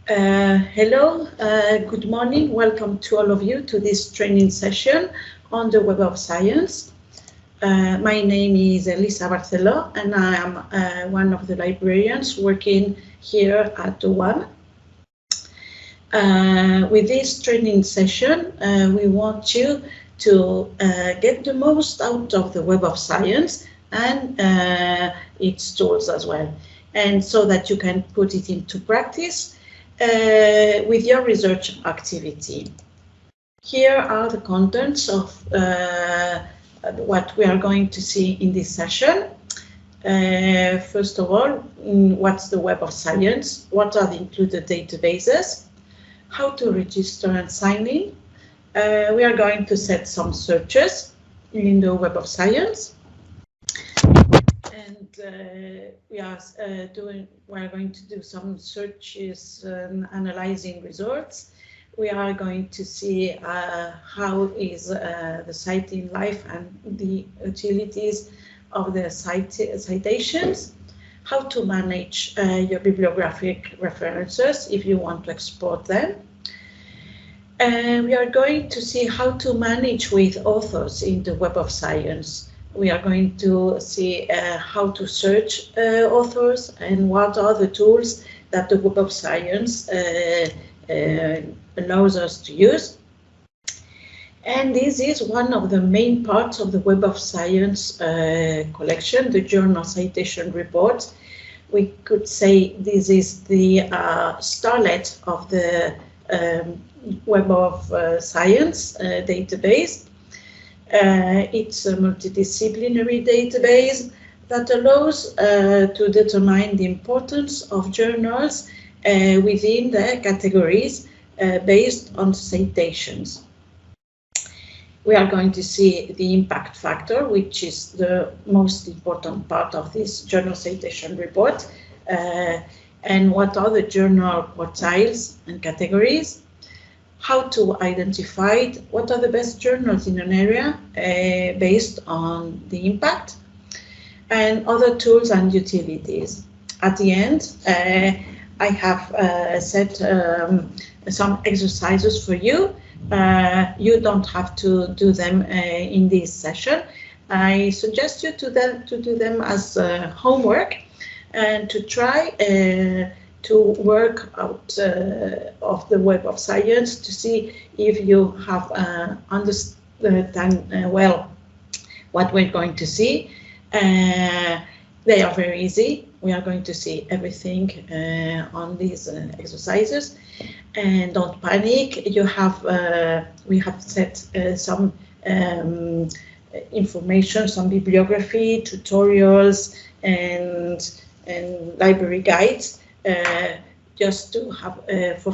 Hello, good morning. Welcome to all of you to this training session on the Web of Science. My name is Elisa Barceló, and I am one of the librarians working here at the WAM. With this training session, we want you to get the most out of the Web of Science and its tools as well, and so that you can put it into practice with your research activity. Here are the contents of what we are going to see in this session. First of all, what's the Web of Science? What are the included databases? How to register and sign in? We are going to set some searches in the Web of Science. And we are going to do some searches and analyzing results. We are going to see how is the citing life and the utilities of the citations, how to manage your bibliographic references if you want to export them. And we are going to see how to manage with authors in the Web of Science. We are going to see how to search authors and what are the tools that the Web of Science allows us to use. And this is one of the main parts of the Web of Science collection, the journal Citation Report. We could say this is the starlet of the Web of Science database. It's a multidisciplinary database that allows to determine the importance of journals within the categories based on citations. We are going to see the impact factor, which is the most important part of this journal citation report, and what are the journal quartiles and categories, how to identify what are the best journals in an area based on the impact, and other tools and utilities. At the end, I have set some exercises for you. You don't have to do them in this session. I suggest you to do them as homework and to try to work out of the Web of Science to see if you have understand well what we're going to see. They are very easy. We are going to see everything on these exercises, and don't panic. You have we have set some information, some bibliography, tutorials, and library guides just to have for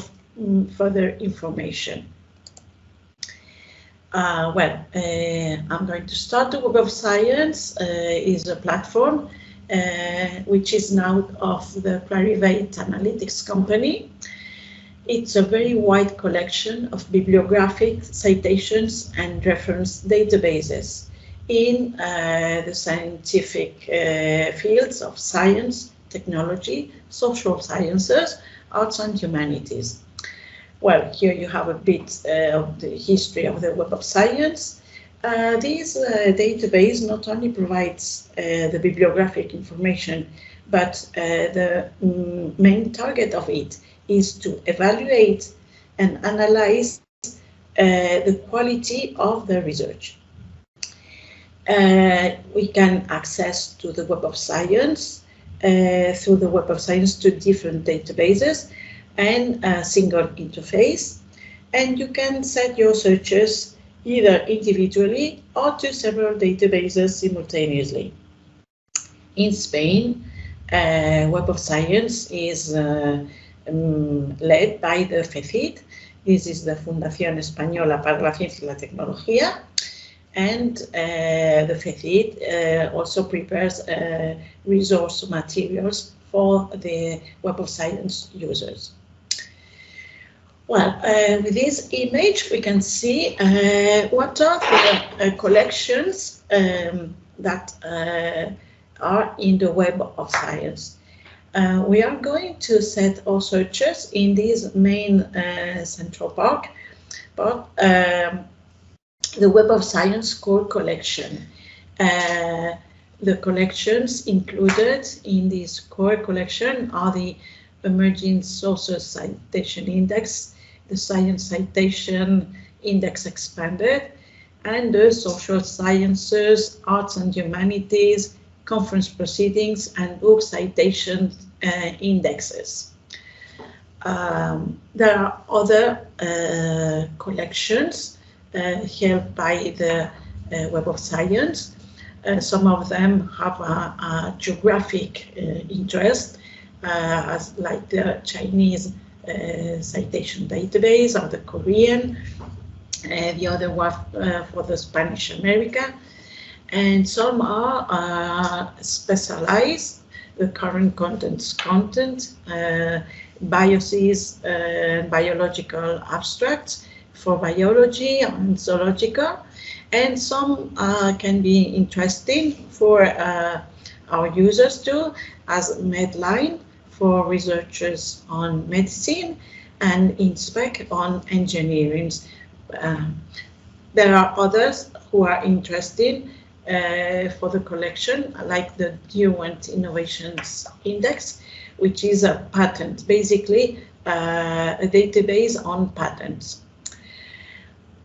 further information. I'm going to start. The Web of Science is a platform which is now of the Clarivate Analytics company. It's a very wide collection of bibliographic citations and reference databases in the scientific fields of science, technology, social sciences, arts and humanities. Well, here you have a bit of the history of the Web of Science. This database not only provides the bibliographic information, but the main target of it is to evaluate and analyze the quality of the research. We can access to the Web of Science through the Web of Science to different databases and a single interface, and you can set your searches either individually or to several databases simultaneously. In Spain, Web of Science is led by the FECIT. This is the Fundación Española para la Ciencia y la Tecnología, and the FECIT also prepares resource materials for the Web of Science users. Well, with this image, we can see what are the collections that are in the Web of Science. We are going to set our searches in this main central part, but the Web of Science core collection. The collections included in this core collection are the Emerging Sources Citation Index, the Science Citation Index Expanded, and the Social Sciences, Arts and Humanities, Conference Proceedings, and Book Citation Indexes. There are other collections held by the Web of Science. Some of them have a geographic interest, as like the Chinese citation database or the Korean, the other one for the Spanish America, and some are specialized, the current contents content, biases, biological abstracts for biology and zoological, and some can be interesting for our users too, as Medline for researchers on medicine and InSpec on engineering. There are others who are interested for the collection, like the Derwent Innovations Index, which is a patent, basically a database on patents.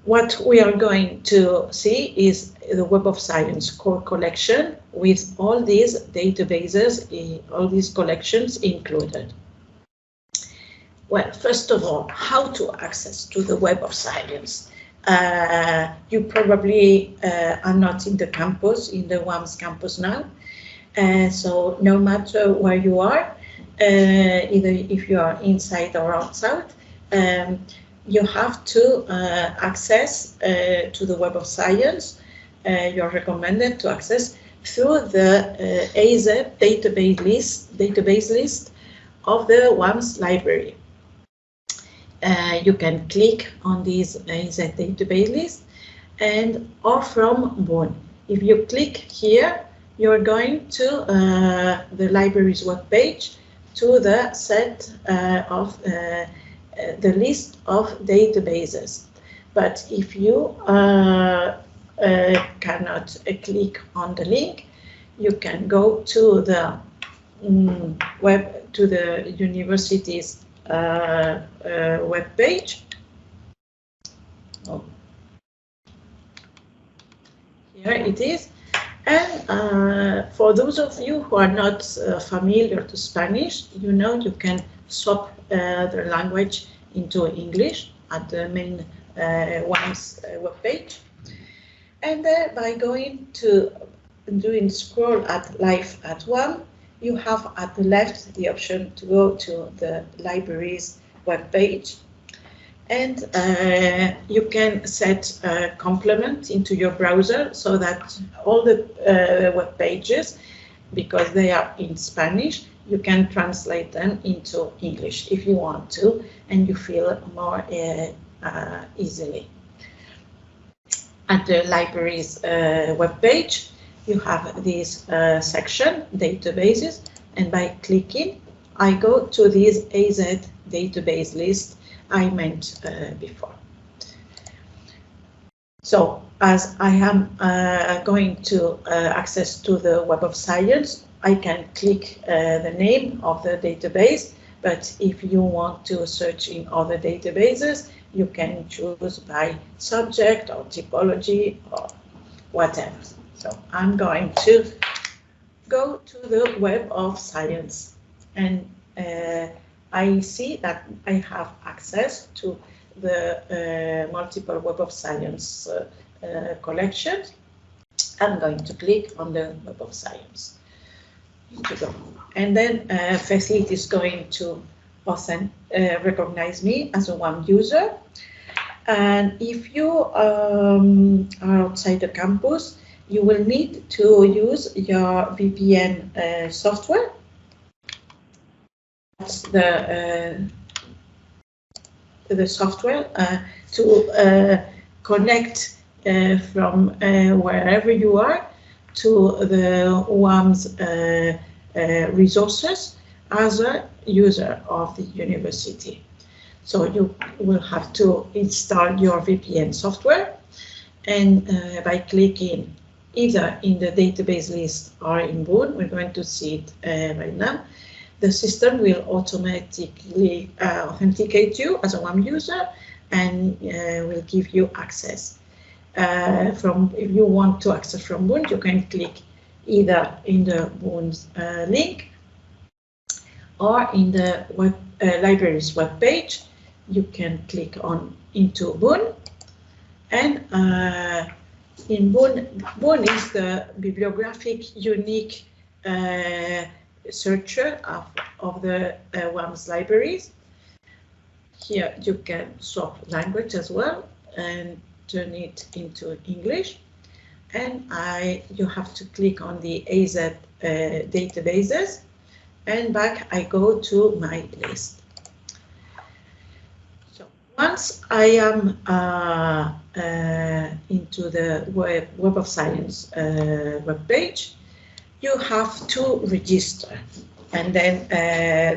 What we are going to see is the Web of Science core collection with all these databases, all these collections included. Well, first of all, how to access to the Web of Science. You probably are not in the campus, in the WAMS campus now. So no matter where you are, either if you are inside or outside, you have to access to the Web of Science. You're recommended to access through the AZ database list of the WAMS library. You can click on this AZ database list or from one. If you click here, you're going to the library's webpage, to the set of the list of databases. But if you cannot click on the link, you can go to the the university's web page. Oh. Here it is. And for those of you who are not familiar to Spanish, you know you can swap the language into English at the main WAMS web page. And by going to scroll at Live at WAM, you have at the left the option to go to the library's web page. And you can set a complement into your browser so that all the web pages, because they are in Spanish, you can translate them into English if you want to, and you feel more easily. At the library's web page, you have this section, databases, and by clicking, I go to this AZ database list I meant before. So as I am going to access to the Web of Science, I can click the name of the database, but if you want to search in other databases, you can choose by subject or typology or whatever. So I'm going to go to the Web of Science, and I see that I have access to the multiple Web of Science collections. I'm going to click on the Web of Science. And then Facility is going to recognize me as a WAM user. And if you are outside the campus, you will need to use your VPN software. That's the software to connect from wherever you are to the WAM's resources as a user of the university. So you will have to install your VPN software, and by clicking either in the database list or in WoS, we're going to see it right now, the system will automatically authenticate you as a WAM user and will give you access. If you want to access from WoS, you can click either in the WoS link or in the library's web page. You can click on into WoS, and in WoS is the bibliographic unique searcher of the WAM's libraries. Here you can swap language as well and turn it into English, and you have to click on the AZ databases, and back I go to my list. So once I am into the Web of Science web page, you have to register, and then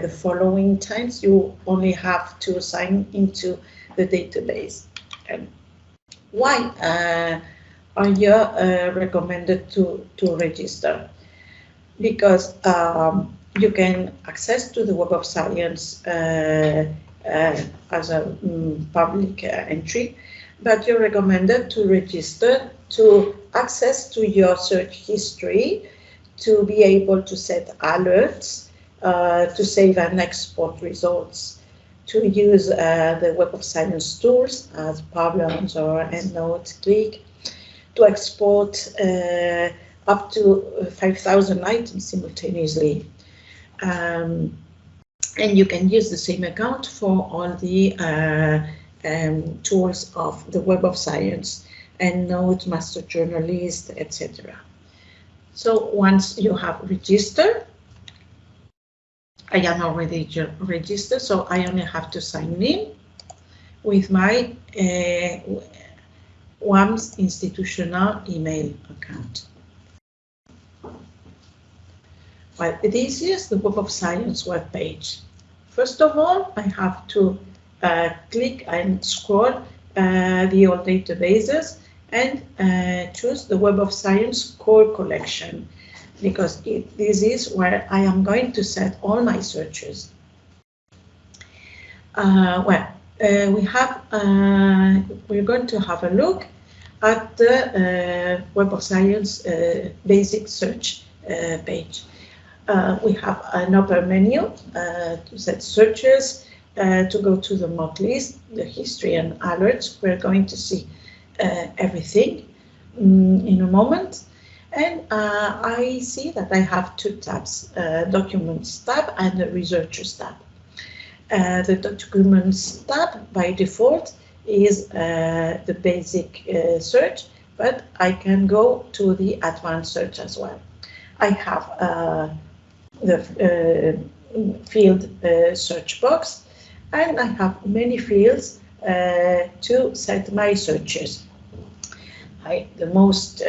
the following times you only have to sign into the database. And why are you recommended to register? Because you can access to the Web of Science as a public entry, but you're recommended to register to access to your search history, to be able to set alerts, to save and export results, to use the Web of Science tools as Publons or EndNote, Click, to export up to 5,000 items simultaneously. And you can use the same account for all the tools of the Web of Science, EndNote, Master Journalist, etc. So once you have registered, I am already registered, so I only have to sign in with my WAM's institutional email account. Well, this is the Web of Science web page. First of all, I have to click and scroll the old databases and choose the Web of Science core collection, because this is where I am going to set all my searches. We're going to have a look at the Web of Science basic search page. We have an upper menu to set searches, to go to the mod list, the history and alerts. We're going to see everything in a moment. And I see that I have two tabs, Documents tab and the Researchers tab. The Documents tab by default is the basic search, but I can go to the advanced search as well. I have the field search box, and I have many fields to set my searches. The most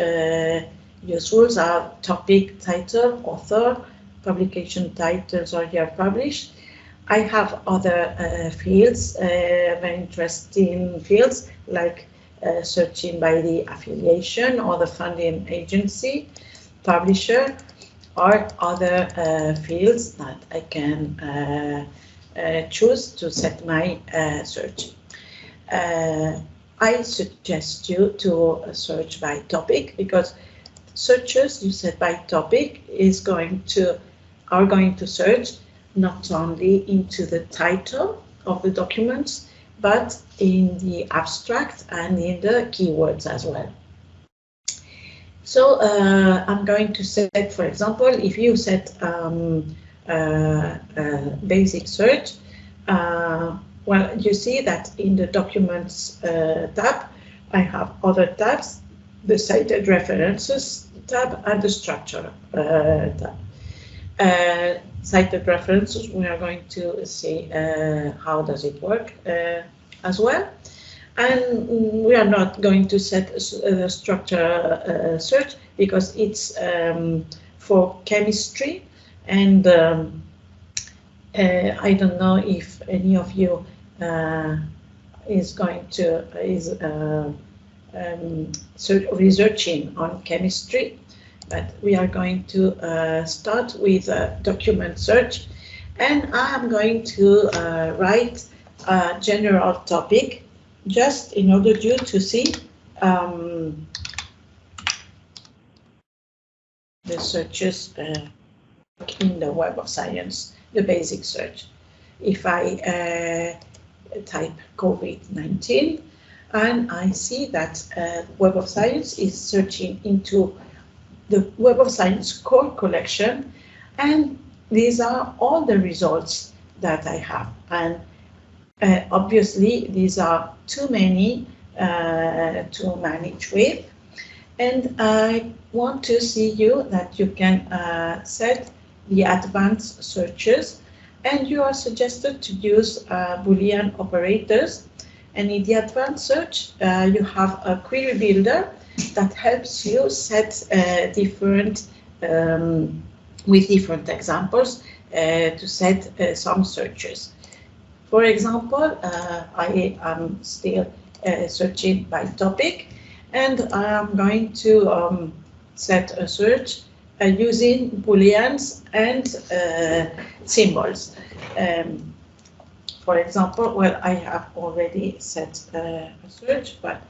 useful are topic, title, author, publication titles or year published. I have other fields, very interesting fields, like searching by the affiliation or the funding agency, publisher, or other fields that I can choose to set my search. I suggest you to search by topic, because searches you set by topic are going to search not only into the title of the documents, but in the abstract and in the keywords as well. So I'm going to set, for example, if you set basic search, well, you see that in the Documents tab, I have other tabs, the Cited References tab and the Structure tab. Cited References, we are going to see how does it work as well. And we are not going to set a structure search, because it's for chemistry, and I don't know if any of you is researching on chemistry, but we are going to start with a document search, and I am going to write a general topic just in order you to see the searches in the Web of Science, the basic search. If I type COVID-19, and I see that Web of Science is searching into the Web of Science core collection, and these are all the results that I have. And obviously, these are too many to manage with. And I want to see you that you can set the advanced searches, and you are suggested to use Boolean operators. And in the advanced search, you have a query builder that helps you set different, with different examples, to set some searches. For example, I am still searching by topic, and I am going to set a search using Booleans and symbols. For example, well, I have already set a search, but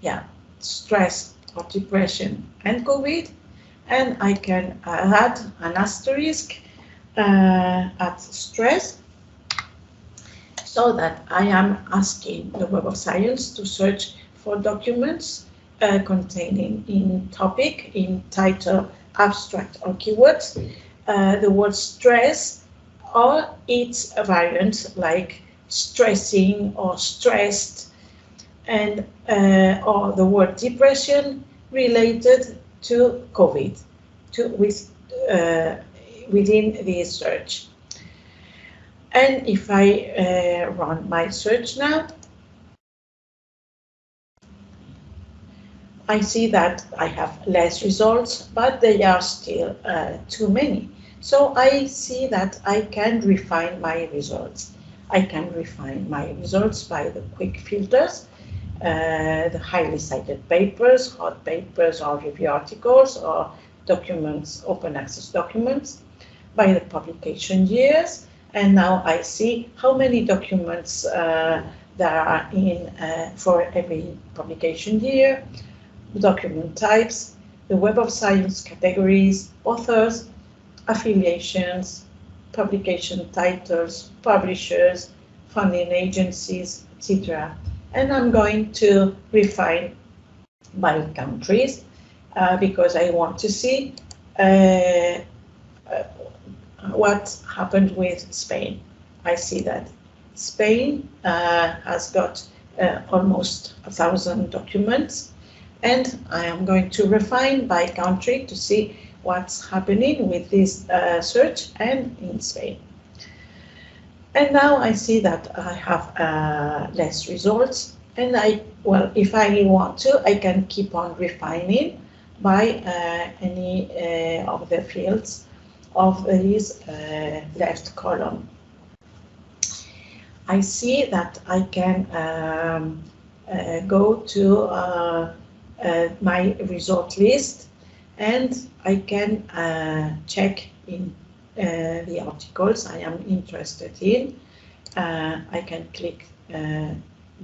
yeah, stress or depression and COVID, and I can add an asterisk at stress, so that I am asking the Web of Science to search for documents containing in topic, in title, abstract or keywords, the word stress or its variant like stressing or stressed, and or the word depression related to COVID within the search. And if I run my search now, I see that I have less results, but they are still too many. So I see that I can refine my results. I can refine my results by the quick filters, the highly cited papers, hot papers or review articles or documents, open access documents, by the publication years. And now I see how many documents there are in for every publication year, document types, the Web of Science categories, authors, affiliations, publication titles, publishers, funding agencies, etc. And I'm going to refine by countries because I want to see what happened with Spain. I see that Spain has got almost 1,000 documents, and I am going to refine by country to see what's happening with this search and in Spain. And now I see that I have less results, and if I want to, I can keep on refining by any of the fields of this left column. I see that I can go to my result list, and I can check in the articles I am interested in. I can click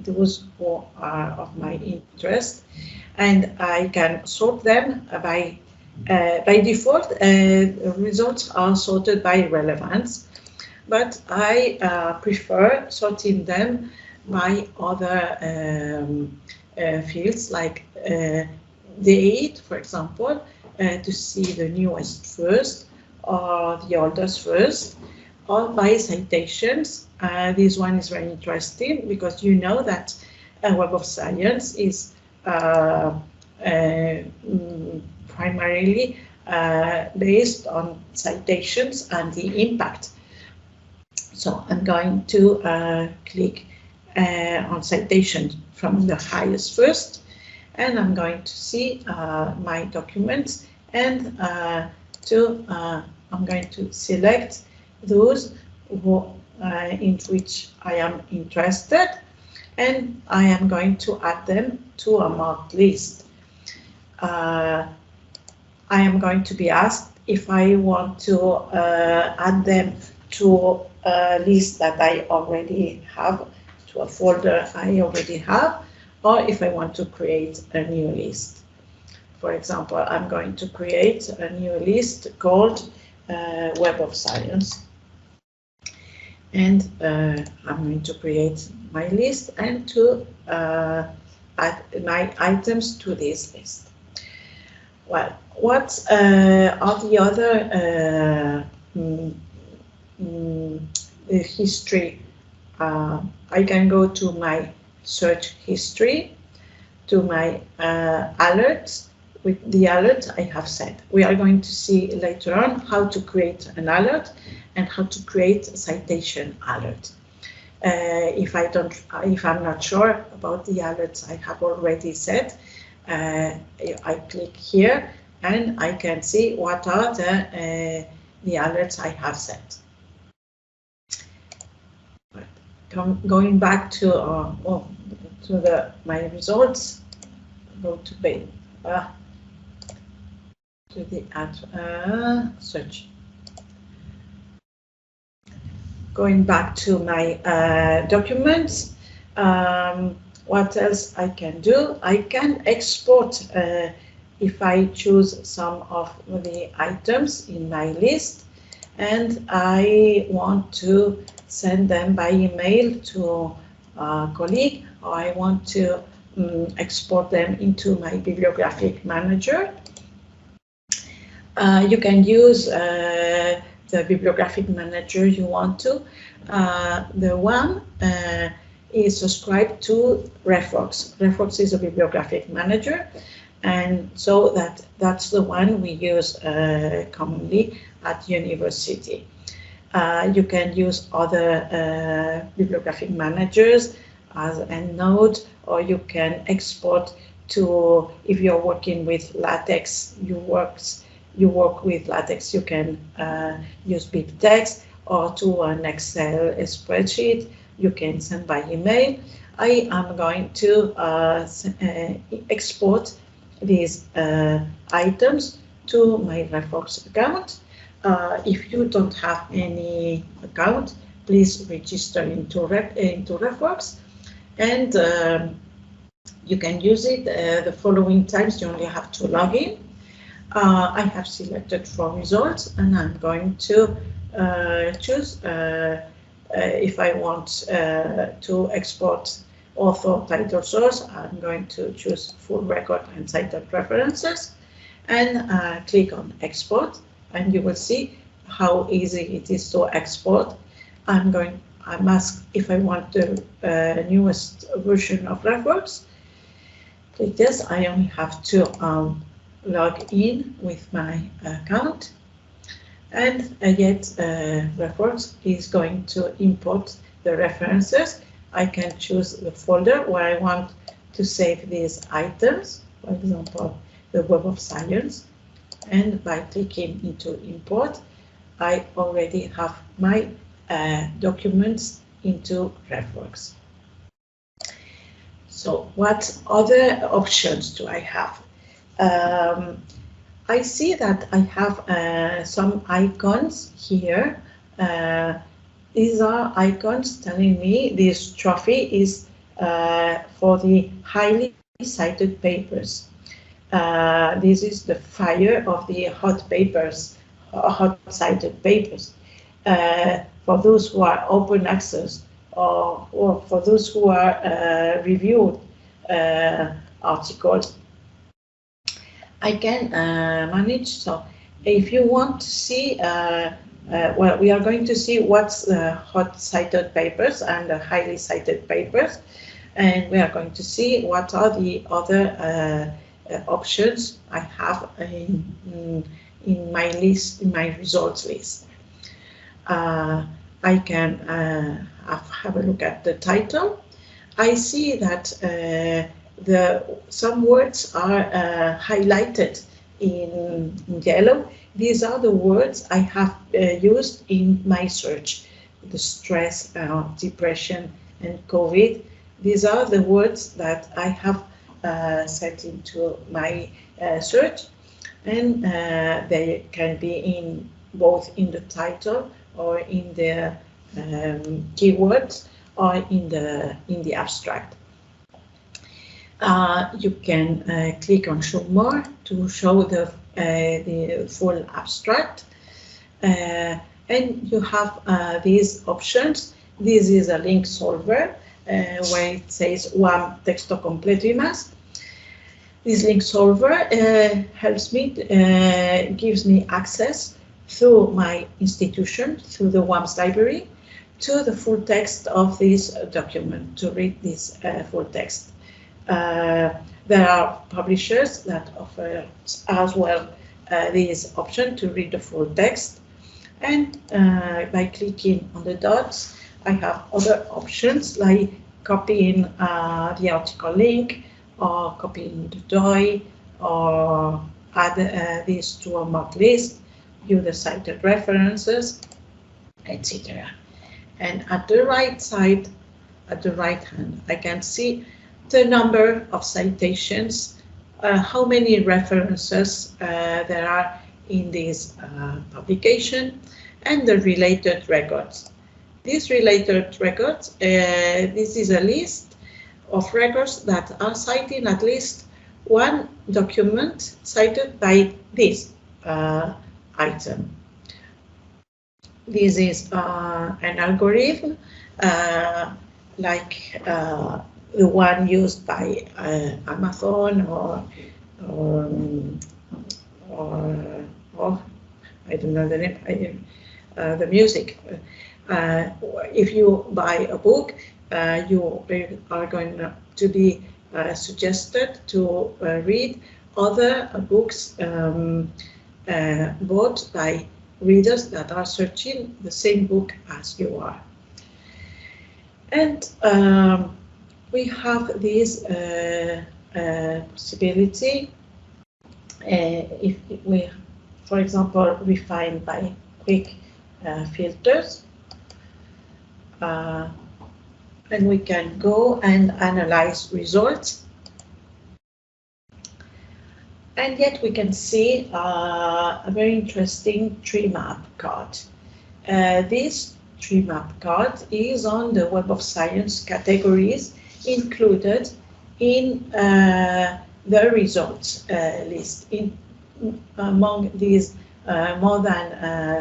those who are of my interest, and I can sort them by default. Results are sorted by relevance, but I prefer sorting them by other fields like date, for example, to see the newest first or the oldest first, or by citations. This one is very interesting because you know that Web of Science is primarily based on citations and the impact. So I'm going to click on citations from the highest first, and I'm going to see my documents, and I'm going to select those in which I am interested, and I am going to add them to a marked list. I am going to be asked if I want to add them to a list that I already have, to a folder I already have, or if I want to create a new list. For example, I'm going to create a new list called Web of Science. And I'm going to create my list and to add my items to this list. Well, what are the other the history? I can go to my search history, to my alerts. With the alert I have set. We are going to see later on how to create an alert and how to create a citation alert. If I'm not sure about the alerts I have already set, I click here and I can see what are the alerts I have set. Going back to my results, go to page. To the search. Going back to my documents, what else I can do? I can export if I choose some of the items in my list and I want to send them by email to a colleague, or I want to export them into my bibliographic manager. You can use the bibliographic manager you want to. The one is subscribed to RefWorks. RefWorks is a bibliographic manager, and so that's the one we use commonly at university. You can use other bibliographic managers as EndNote, or you can export to, if you're working with LaTeX, you work with LaTeX, you can use BibTeX, or to an Excel spreadsheet, you can send by email. I am going to export these items to my RefWorks account. If you don't have any account, please register into RefWorks, and you can use it the following times. You only have to log in. I have selected for results, and I'm going to choose if I want to export author, title, source. I'm going to choose full record and cited references, and click on export, and you will see how easy it is to export. I'm asked if I want the newest version of RefWorks. Click yes. I only have to log in with my account, and yet RefWorks is going to import the references. I can choose the folder where I want to save these items, for example, the Web of Science, and by clicking into import, I already have my documents into RefWorks. So what other options do I have? I see that I have some icons here. These are icons telling me this trophy is for the highly cited papers. This is the fire of the hot papers, hot cited papers. For those who are open access, or for those who are reviewed articles, I can manage. So if you want to see, well, we are going to see what's the hot cited papers and the highly cited papers, and we are going to see what are the other options I have in my list, in my results list. I can have a look at the title. I see that some words are highlighted in yellow. These are the words I have used in my search. the stress, depression, and COVID. These are the words that I have set into my search, and they can be in both in the title or in the keywords or in the abstract. You can click on Show More to show the full abstract, and you have these options. This is a link solver where it says WAM texto completo y más. This link solver helps me, gives me access through my institution, through the WAMS library, to the full text of this document, to read this full text. There are publishers that offer as well this option to read the full text, and by clicking on the dots, I have other options like copying the article link, or copying the DOI, or add this to a marked list, view the cited references, etc. And at the right side, at the right hand, I can see the number of citations, how many references there are in this publication, and the related records. These related records, this is a list of records that are citing at least one document cited by this item. This is an algorithm like the one used by Amazon or I don't know the name, the music. If you buy a book, you are going to be suggested to read other books bought by readers that are searching the same book as you are. And we have this possibility if we, for example, refine by quick filters. And we can go and analyze results. And yet we can see a very interesting tree map card. This tree map card is on the Web of Science categories included in the results list. Among these more than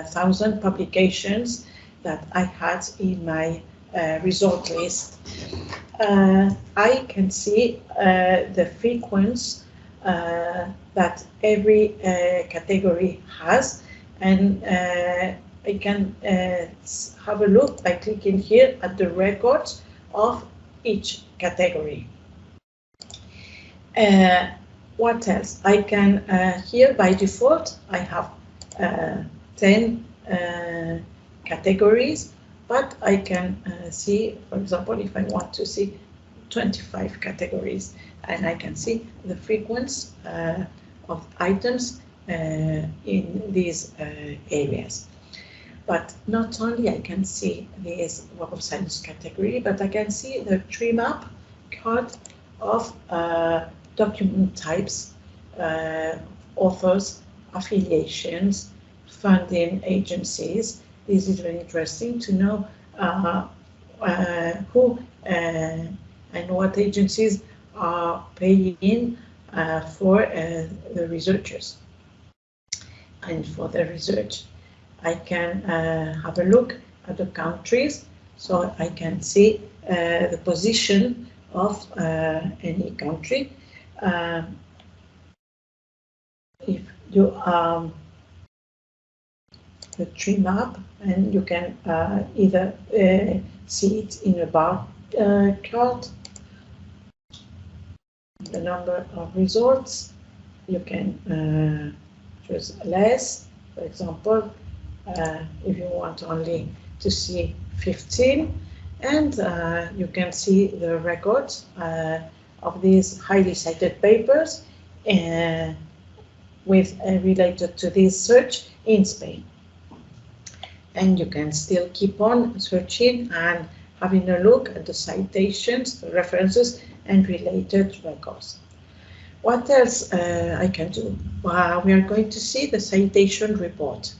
1,000 publications that I had in my result list, I can see the frequency that every category has, and I can have a look by clicking here at the records of each category. What else? I can, here by default, I have 10 categories, but I can see, for example, if I want to see 25 categories, and I can see the frequency of items in these areas. But not only I can see this Web of Science category, but I can see the tree map card of document types, authors, affiliations, funding agencies. This is very interesting to know who and what agencies are paying for the researchers and for the research. I can have a look at the countries, so I can see the position of any country. If you the tree map, and you can either see it in a bar chart, the number of results. You can choose less, for example, if you want only to see 15, and you can see the records of these highly cited papers with related to this search in Spain. and you can still keep on searching and having a look at the citations, the references, and related records. What else I can do? We are going to see the citation report.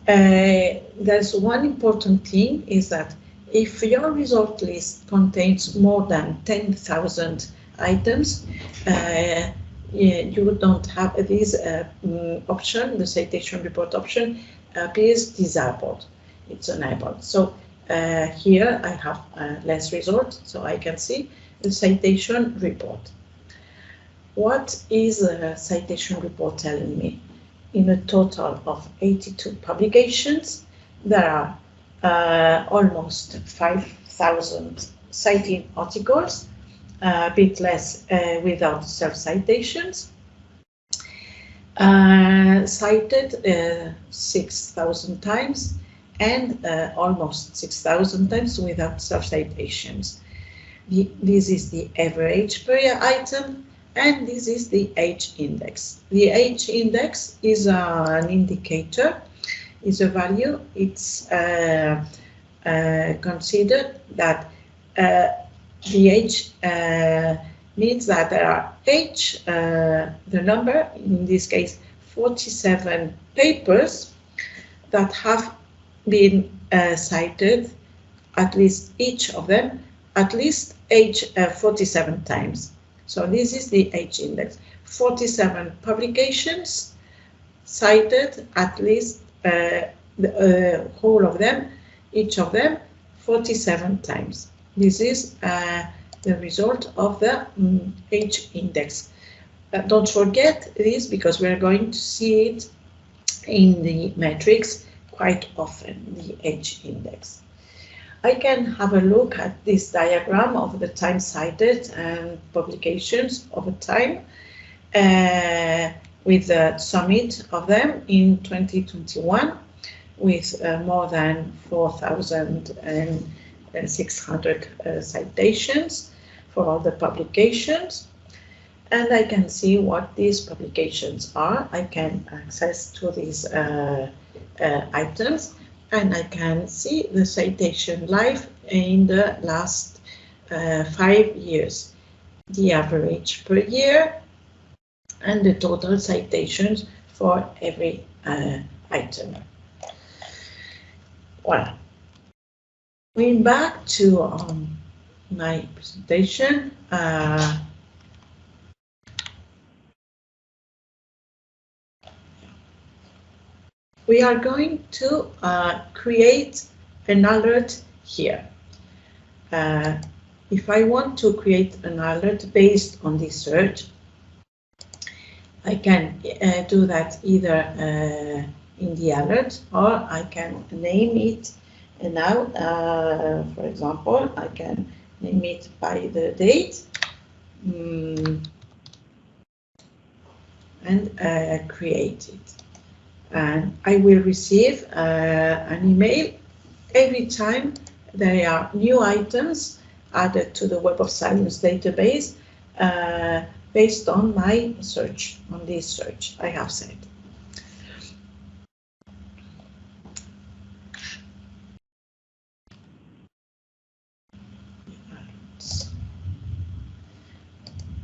There's one important thing is that if your result list contains more than 10,000 items, you don't have this option, the citation report option appears disabled. It's enabled. So here I have less results, so I can see the citation report. What is a citation report telling me? In a total of 82 publications, there are almost 5,000 citing articles, a bit less without self-citations, cited 6,000 times, and almost 6,000 times without self-citations. This is the average per item, and this is the age index. The age index is an indicator, is a value. It's considered that the age means that there are age, the number, in this case 47 papers that have been cited, at least each of them, at least age 47 times. So this is the age index. 47 publications cited at least the whole of them, each of them 47 times. This is the result of the age index. Don't forget this because we're going to see it in the metrics quite often, the age index. I can have a look at this diagram of the time cited and publications over time with the summit of them in 2021 with more than 4,600 citations for all the publications. And I can see what these publications are. I can access to these items, and I can see the citation life in the last 5 years, the average per year, and the total citations for every item. Well, going back to my presentation, we are going to create an alert here. If I want to create an alert based on this search, I can do that either in the alert, or I can name it now. For example, I can name it by the date and create it. And I will receive an email every time there are new items added to the Web of Science database based on my search, on this search I have said.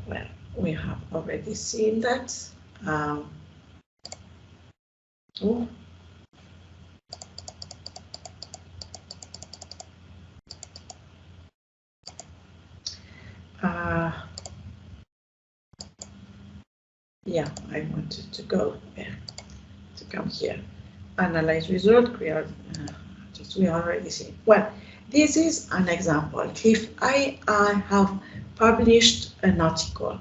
Well, we have already seen that. Oh. Yeah, I wanted to go there, to come here. Analyze result, create, we already see. Well, this is an example. If I have published an article,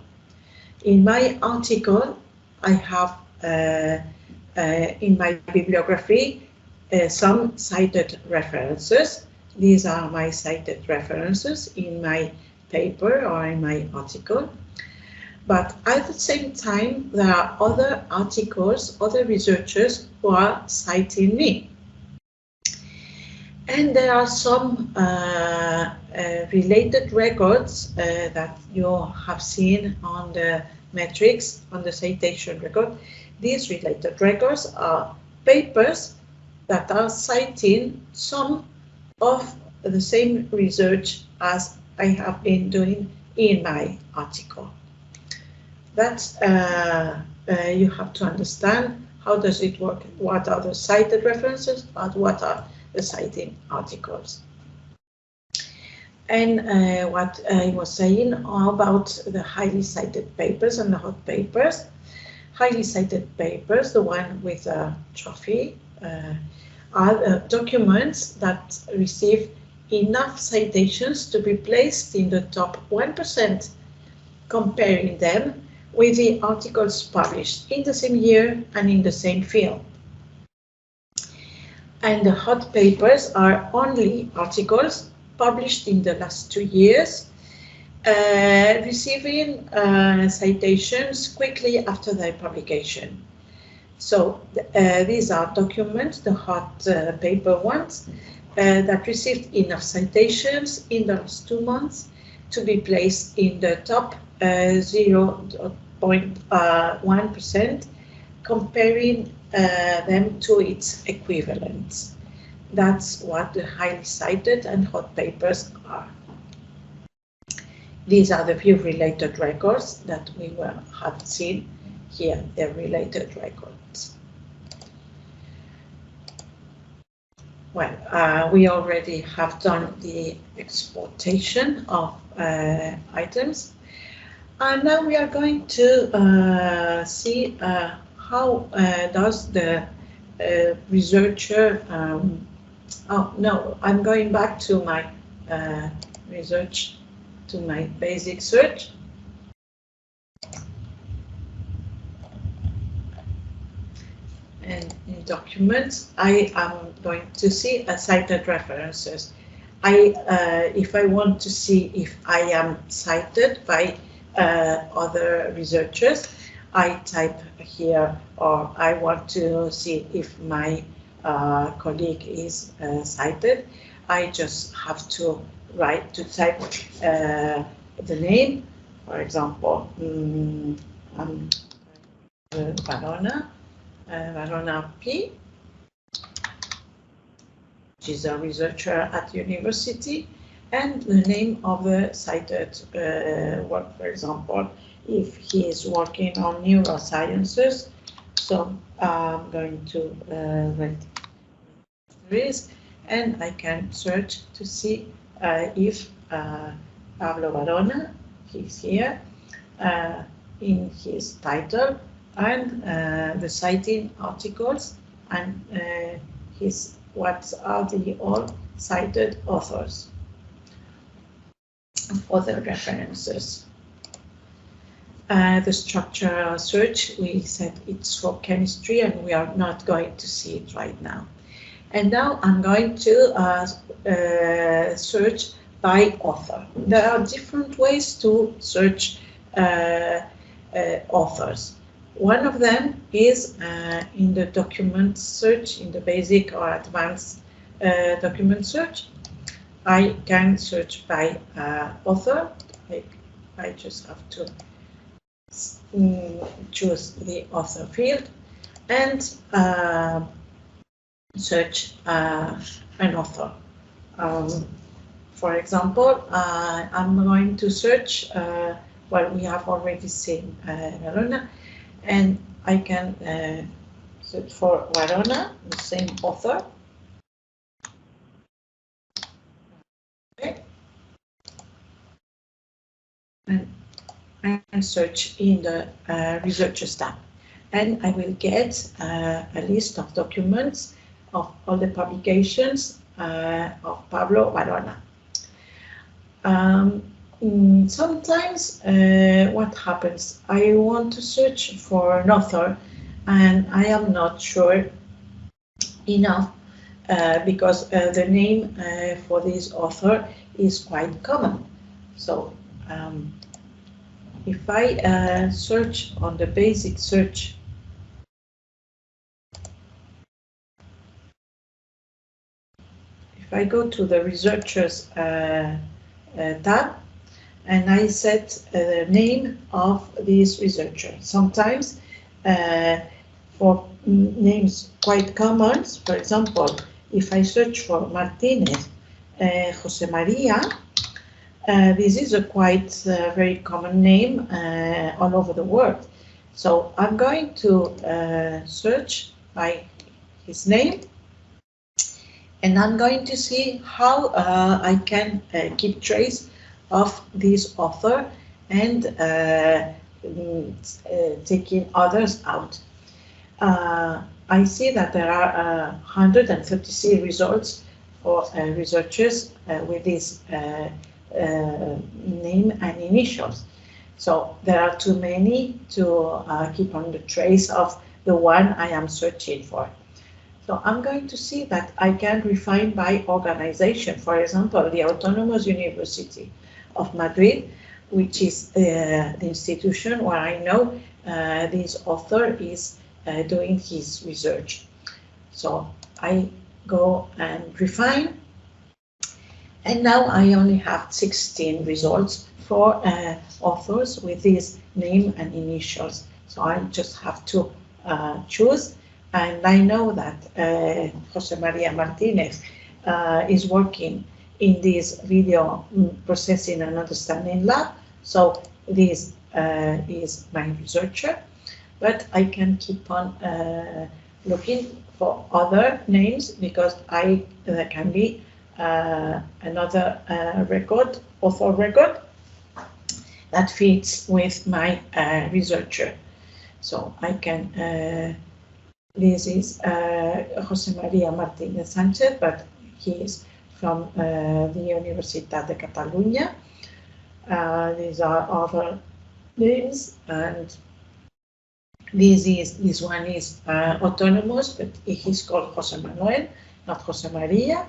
in my article, I have in my bibliography some cited references. These are my cited references in my paper or in my article. But at the same time, there are other articles, other researchers who are citing me. And there are some related records that you have seen on the metrics, on the citation record. These related records are papers that are citing some of the same research as I have been doing in my article. That's you have to understand how does it work, what are the cited references, but what are the citing articles. And what I was saying about the highly cited papers and the hot papers. Highly cited papers, the one with a trophy, are documents that receive enough citations to be placed in the top 1%, comparing them with the articles published in the same year and in the same field. And the hot papers are only articles published in the last 2 years, receiving citations quickly after their publication. So these are documents, the hot paper ones, that received enough citations in the last 2 months to be placed in the top 0.1%, comparing them to its equivalents. That's what the highly cited and hot papers are. These are the few related records that we have seen here, the related records. Well, we already have done the exportation of items, and now we are going to see how does the researcher, oh no, I'm going back to my research, to my basic search. And in documents, I am going to see cited references. If I want to see if I am cited by other researchers, I type here, or I want to see if my colleague is cited. I just have to type the name, for example, Varona P, which is a researcher at university, and the name of the cited work, for example, if he is working on neurosciences. So I'm going to write this, and I can search to see if Pablo Varona, he's here, in his title, and the citing articles, and what are the all cited authors for the references. The structural search, we said it's for chemistry, and we are not going to see it right now. And now I'm going to search by author. There are different ways to search authors. One of them is in the document search, in the basic or advanced document search. I can search by author. I just have to choose the author field and search an author. For example, I'm going to search, well, we have already seen Varona, and I can search for Varona, the same author. Okay. And search in the researchers tab, and I will get a list of documents of all the publications of Pablo Varona. Sometimes what happens, I want to search for an author and I am not sure enough because the name for this author is quite common. So if I search on the basic search, if I go to the researchers tab, and I set the name of this researcher. Sometimes for names quite common. For example, if I search for Martinez, Jose Maria, this is a quite very common name all over the world. So I'm going to search by his name, and I'm going to see how I can keep trace of this author and taking others out. I see that there are 136 results for researchers with this name and initials. So there are too many to keep on the trace of the one I am searching for. So I'm going to see that I can refine by organization. For example, the Autonomous University of Madrid, which is the institution where I know this author is doing his research. So I go and refine, and now I only have 16 results for authors with this name and initials. So I just have to choose, and I know that Jose Maria Martinez is working in this video processing and understanding lab. So this is my researcher, but I can keep on looking for other names because there can be another record, author record, that fits with my researcher. So I can, this is Jose Maria Martinez Sanchez, but he is from the Universitat de Catalunya. These are other names, and this one is autonomous, but he's called Jose Manuel, not Jose Maria.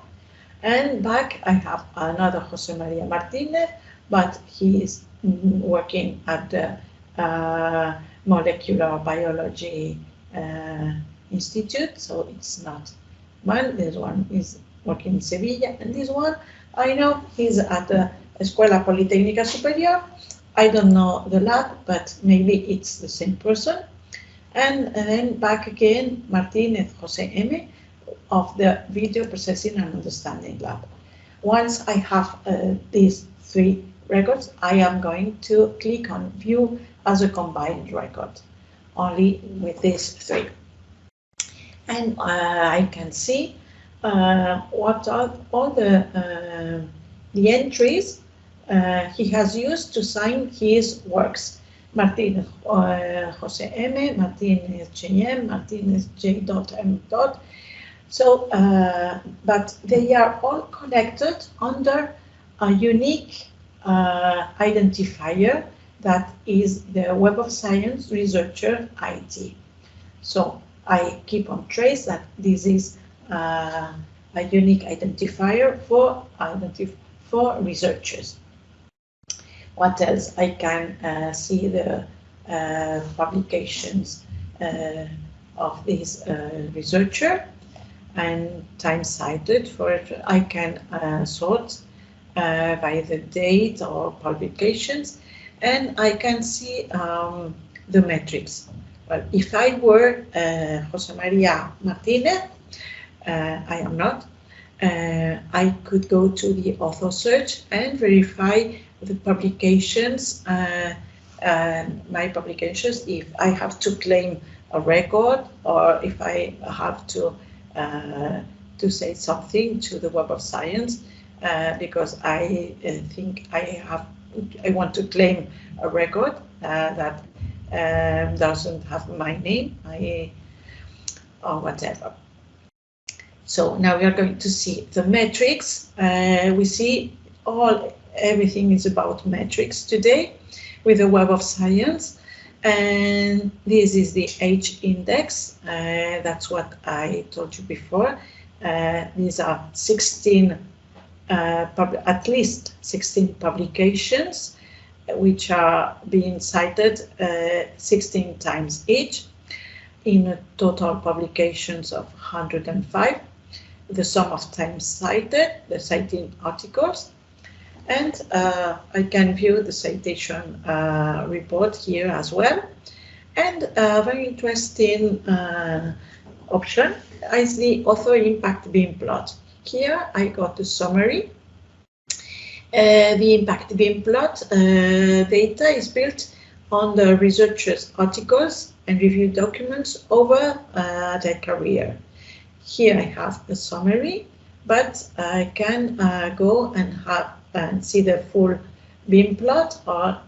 And back I have another Jose Maria Martinez, but he is working at the Molecular Biology Institute, so it's not one. This one is working in Sevilla, and this one I know he's at the Escuela Politécnica Superior. I don't know the lab, but maybe it's the same person. And then back again, Martinez Jose M. of the Video Processing and Understanding Lab. Once I have these three records, I am going to click on View as a combined record, only with these three. And I can see what are all the entries he has used to sign his works. Martinez Jose M, Martinez JM, Martinez J.M. So, but they are all connected under a unique identifier that is the Web of Science Researcher ID. So I keep on trace that this is a unique identifier for researchers. What else? I can see the publications of this researcher and time cited. For it, I can sort by the date or publications, and I can see the metrics. Well, if I were Jose Maria Martinez, I am not, I could go to the author search and verify the publications, my publications, if I have to claim a record or if I have to say something to the Web of Science, because I think I want to claim a record that doesn't have my name, or whatever. So now we are going to see the metrics. We see everything is about metrics today with the Web of Science, and this is the H index. That's what I told you before. These are 16, at least 16 publications, which are being cited 16 times each, in a total publications of 105. The sum of times cited, the citing articles, and I can view the citation report here as well. And very interesting option is the author impact beam plot. Here I got a summary. The impact beam plot data is built on the researchers' articles and review documents over their career. Here I have a summary, but I can go and see the full beam plot, or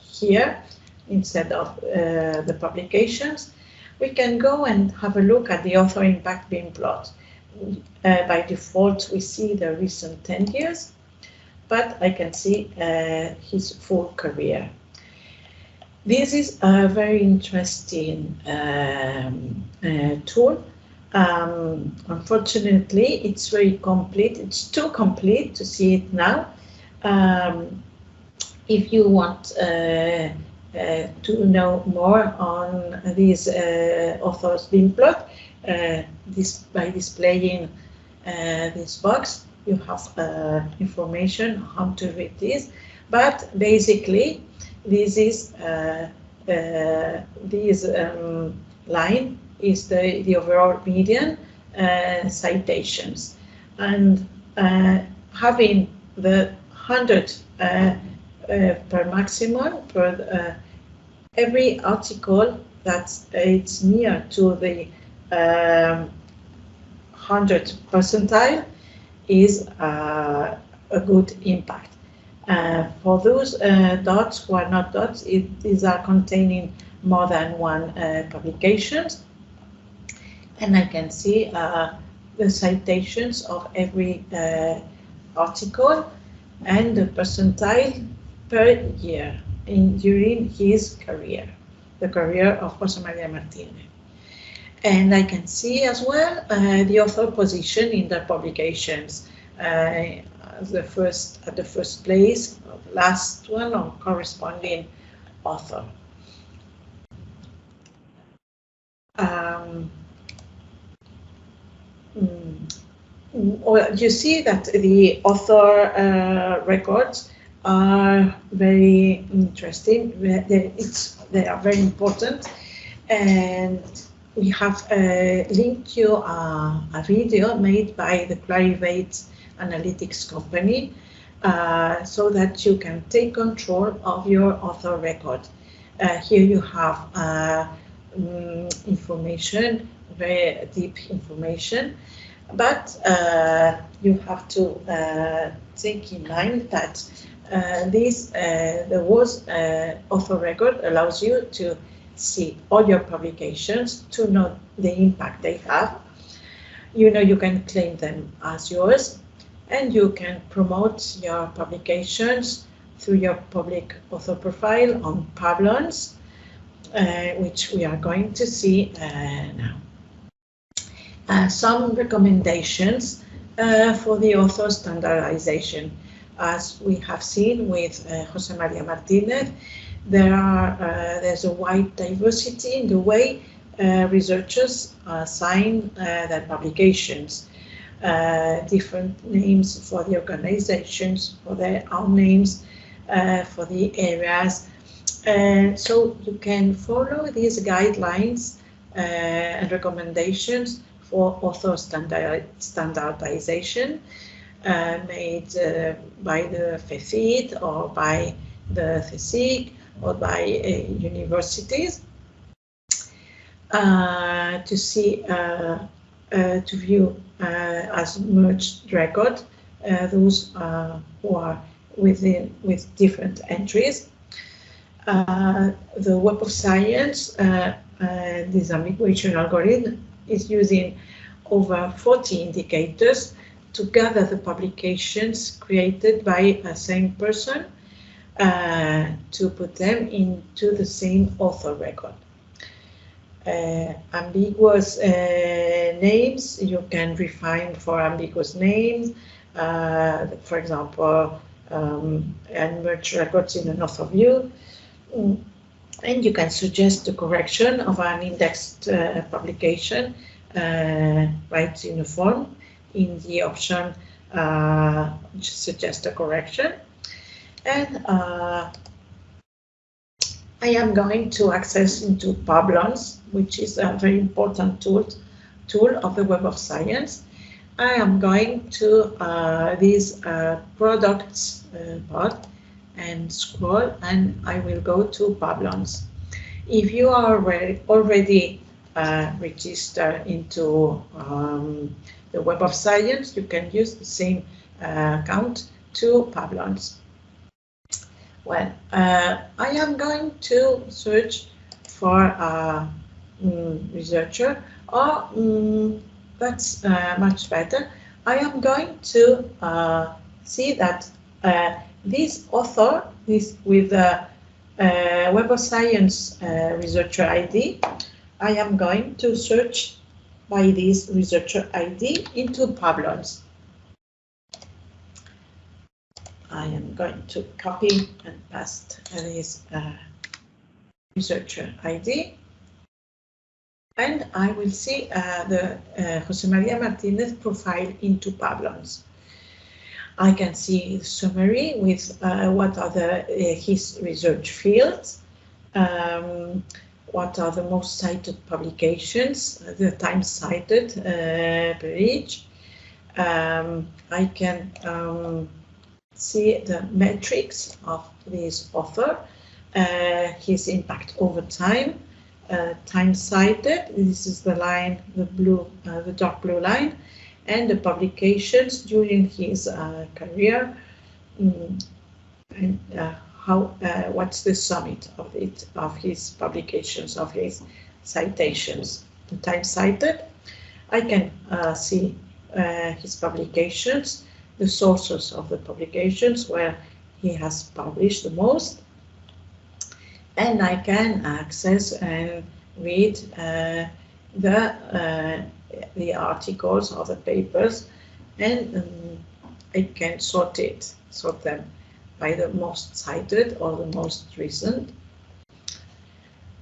here, instead of the publications, we can go and have a look at the author impact beam plot. By default, we see the recent 10 years, but I can see his full career. This is a very interesting tool. Unfortunately, it's very complete. It's too complete to see it now. If you want to know more on this author's beam plot, by displaying this box, you have information how to read this. But basically, this is this line is the overall median citations, and having the 100 per maximum per every article that it's near to the 100 percentile is a good impact. For those dots who are not dots, these are containing more than one publications, and I can see the citations of every article and the percentile per year during his career, the career of José María Martínez. And I can see as well the author position in the publications. At the first place, last one, or corresponding author. Well, you see that the author records are very interesting. They are very important, and we have linked you a video made by the Clarivate Analytics company, so that you can take control of your author record. Here you have information, very deep information, but you have to take in mind that the WoS author record allows you to see all your publications, to know the impact they have. You know, you can claim them as yours, and you can promote your publications through your public author profile on Publons, which we are going to see now. Some recommendations for the author standardization. As we have seen with José María Martínez, there's a wide diversity in the way researchers assign their publications. Different names for the organizations, for their own names, for the areas. So you can follow these guidelines and recommendations for author standardization made by the FECIT or by the CSIC or by universities to see to view as merged record those who are with different entries. The Web of Science, this ambiguation algorithm, is using over 40 indicators to gather the publications created by a same person to put them into the same author record. Ambiguous names, you can refine for ambiguous names, for example, and merge records in an author view, and you can suggest the correction of an indexed publication right in the form in the option suggest a correction. And I am going to access into Publons, which is a very important tool of the Web of Science. I am going to this products part and scroll, and I will go to Publons. If you are already registered into the Web of Science, you can use the same account to Publons. Well, I am going to search for a researcher, or that's much better. I am going to see that this author is with the Web of Science researcher ID. I am going to search by this researcher ID into Publons. I am going to copy and paste this researcher ID, and I will see the José María Martínez profile into Publons. I can see the summary with what are his research fields, what are the most cited publications, the time cited per each. I can see the metrics of this author, his impact over time, time cited. This is the line, the dark blue line, and the publications during his career, and what's the summit of his publications, of his citations. The time cited, I can see his publications, the sources of the publications where he has published the most, and I can access and read the articles or the papers, and I can sort them by the most cited or the most recent.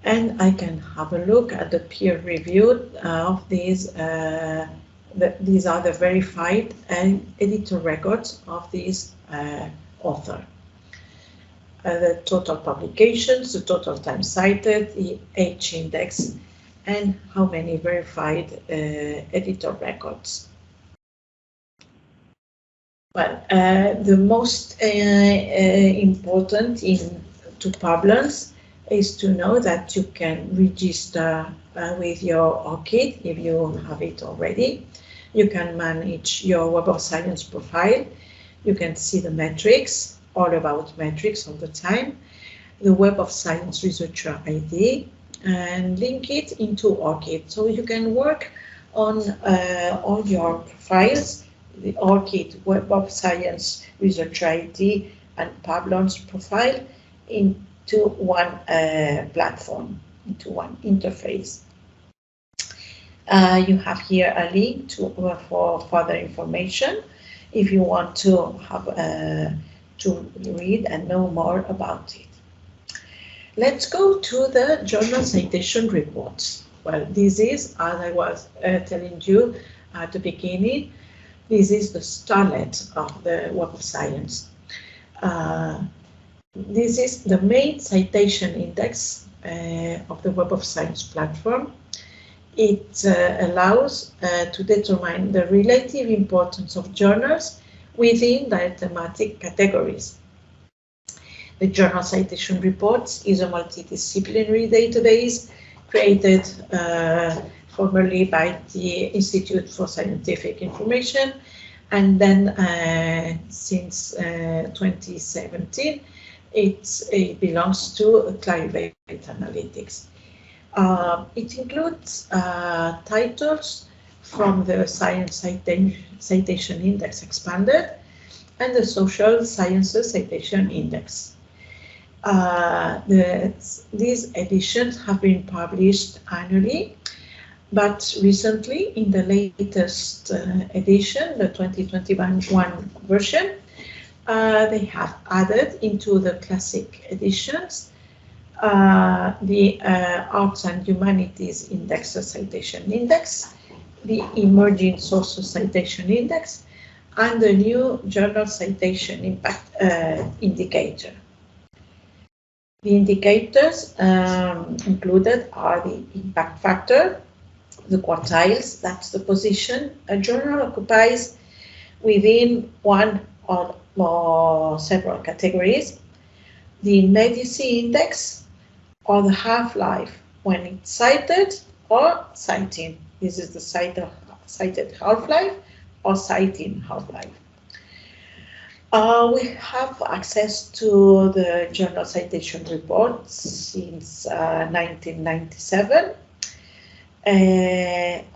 And I can have a look at the peer reviewed of these. These are the verified and editor records of this author. The total publications, the total time cited, the H index, and how many verified editor records. Well, the most important to Publons is to know that you can register with your ORCID if you have it already. You can manage your Web of Science profile. You can see the metrics, all about metrics all the time, the Web of Science researcher ID, and link it into ORCID. So you can work on all your profiles, the ORCID Web of Science researcher ID and Publons profile into one platform, into one interface. You have here a link for further information if you want to have to read and know more about it. Let's go to the journal citation reports. Well, this is, as I was telling you at the beginning, this is the starlet of the Web of Science. This is the main citation index of the Web of Science platform. It allows to determine the relative importance of journals within their thematic categories. The Journal Citation Reports is a multidisciplinary database created formerly by the Institute for Scientific Information, and then since 2017 it belongs to Clarivate Analytics. It includes titles from the Science Citation Index Expanded and the Social Sciences Citation Index. These editions have been published annually, but recently in the latest edition, the 2021 version, they have added into the classic editions the Arts and Humanities Index Citation Index, the Emerging Sources Citation Index, and the new Journal Citation Impact Indicator. The indicators included are the impact factor, the quartiles, that's the position a journal occupies within one or more several categories, the immediacy index, or the half-life when it's cited or citing. This is the cited half-life or citing half-life. We have access to the Journal Citation Report since 1997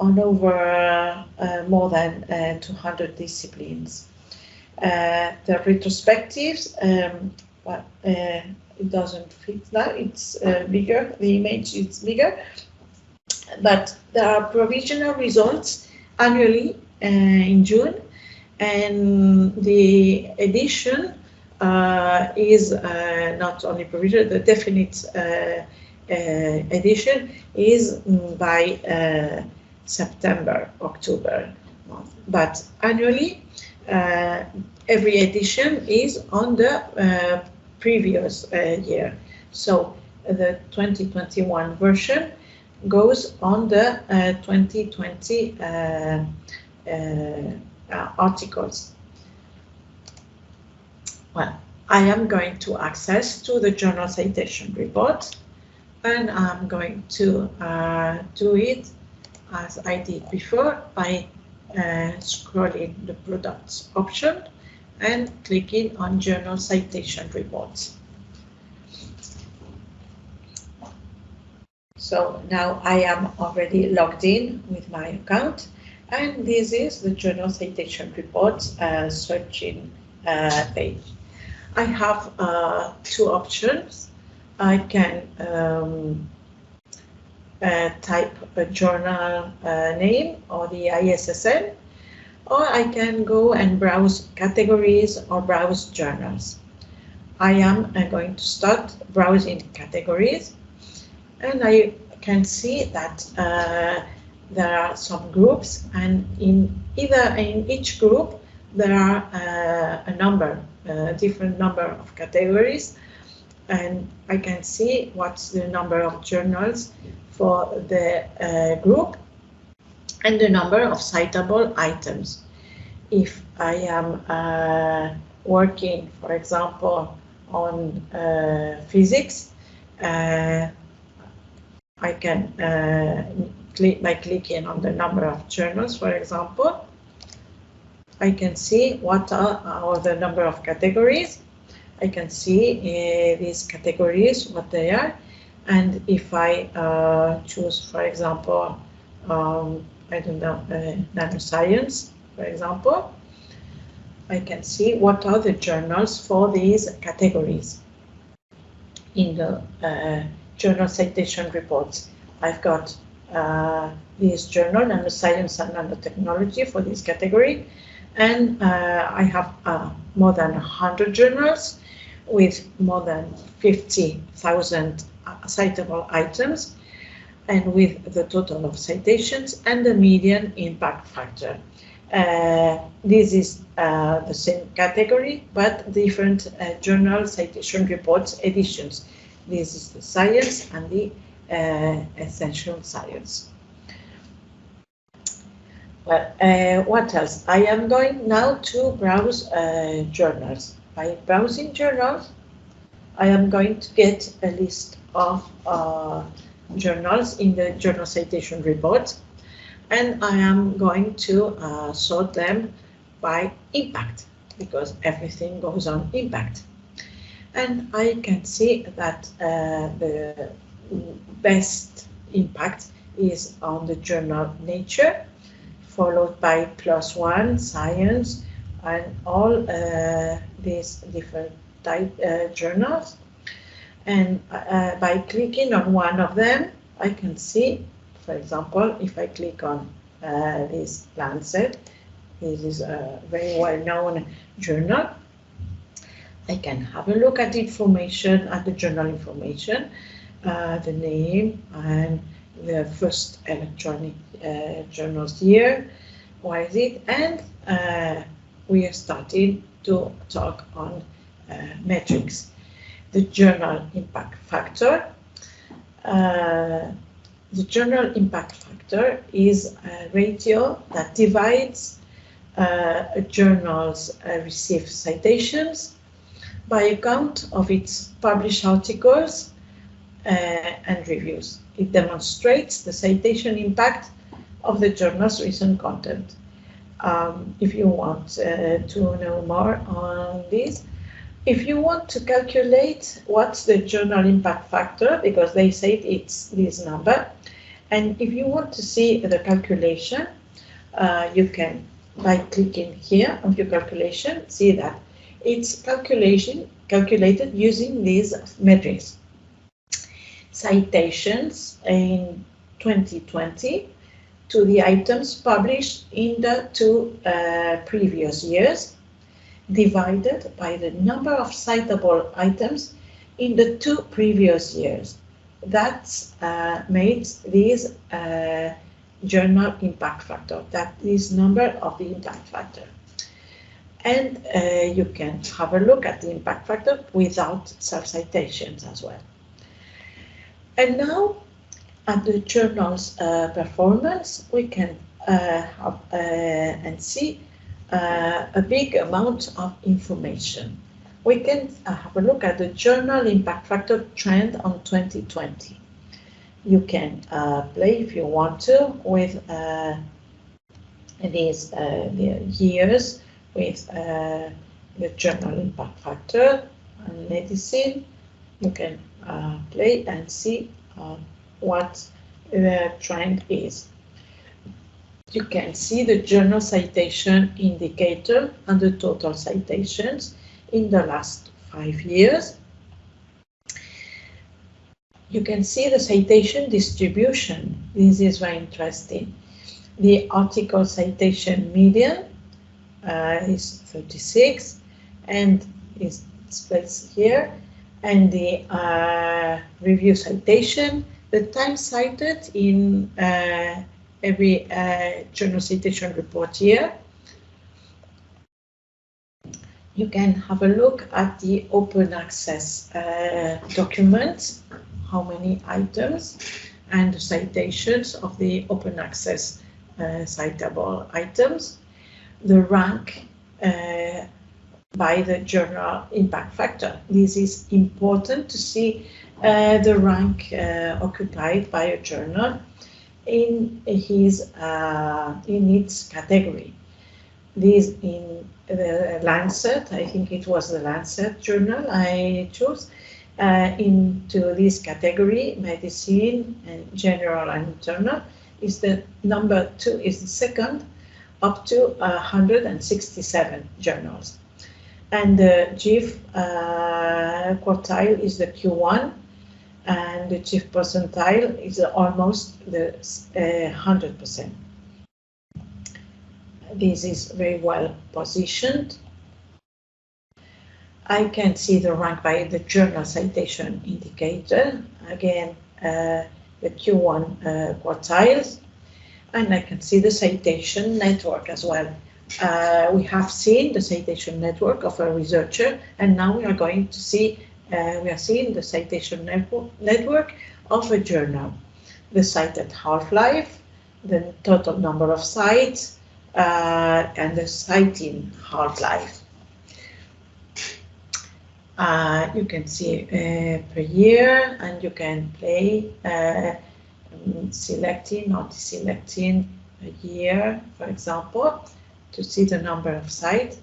on over more than 200 disciplines. The retrospectives, it doesn't fit now, it's bigger, the image is bigger, but there are provisional results annually in June, and the edition is not only provisional, the definite edition is by September, October month. But annually, every edition is on the previous year. So the 2021 version goes on the 2020 articles. Well, I am going to access to the Journal Citation Report, and I'm going to do it as I did before by scrolling the products option and clicking on Journal Citation Reports. So now I am already logged in with my account, and this is the Journal Citation Reports searching page. I have two options. I can type a journal name or the ISSN, or I can go and browse categories or browse journals. I am going to start browsing categories, and I can see that there are some groups, and in each group there are a different number of categories, and I can see what's the number of journals for the group and the number of citable items. If I am working, for example, on physics, I can by clicking on the number of journals, for example, I can see what are the number of categories. I can see these categories, what they are, and if I choose, for example, I don't know, nanoscience, for example, I can see what are the journals for these categories in the Journal Citation Reports. I've got this journal, Nanoscience and Nanotechnology, for this category, and I have more than 100 journals with more than 50,000 citable items, and with the total of citations and the median impact factor. This is the same category, but different Journal Citation Reports editions. This is the science and the essential science. Well, what else? I am going now to browse journals. By browsing journals, I am going to get a list of journals in the Journal Citation Report, and I am going to sort them by impact, because everything goes on impact. And I can see that the best impact is on the journal Nature, followed by +1 Science, and all these different type journals. And by clicking on one of them, I can see, for example, if I click on this Lancet, this is a very well-known journal, I can have a look at the information, at the journal information, the name and the first electronic journal's year, why is it, and we are starting to talk on metrics. the journal impact factor. The journal impact factor is a ratio that divides a journal's received citations by a count of its published articles and reviews. It demonstrates the citation impact of the journal's recent content. If you want to know more on this, if you want to calculate what's the journal impact factor, because they say it's this number, and if you want to see the calculation, you can, by clicking here on your calculation, see that it's calculated using these metrics. Citations in 2020 to the items published in the 2 previous years, divided by the number of citable items in the 2 previous years. That makes this journal impact factor, that is number of the impact factor. And you can have a look at the impact factor without self-citations as well. And now, at the journal's performance, we can have and see a big amount of information. We can have a look at the journal impact factor trend on 2020. You can play, if you want to, with these years with the journal impact factor and medicine. You can play and see what the trend is. You can see the journal citation indicator and the total citations in the last 5 years. You can see the citation distribution. This is very interesting. The article citation median is 36 and is displayed here. And the review citation, the time cited in every journal citation report year. You can have a look at the open access documents, how many items, and the citations of the open access citable items. The rank by the journal impact factor. This is important to see the rank occupied by a journal in its category. This in the Lancet, I think it was the Lancet journal I chose, into this category, medicine and general and internal, is the number 2, is the second, up to 167 journals. And the chief quartile is the Q1, and the chief percentile is almost the 100%. This is very well positioned. I can see the rank by the journal citation indicator, again the Q1 quartiles, and I can see the citation network as well. We have seen the citation network of a researcher, and now we are going to see, we are seeing the citation network of a journal. The cited half-life, the total number of cites, and the citing half-life. You can see per year, and you can play selecting or deselecting a year, for example, to see the number of sites.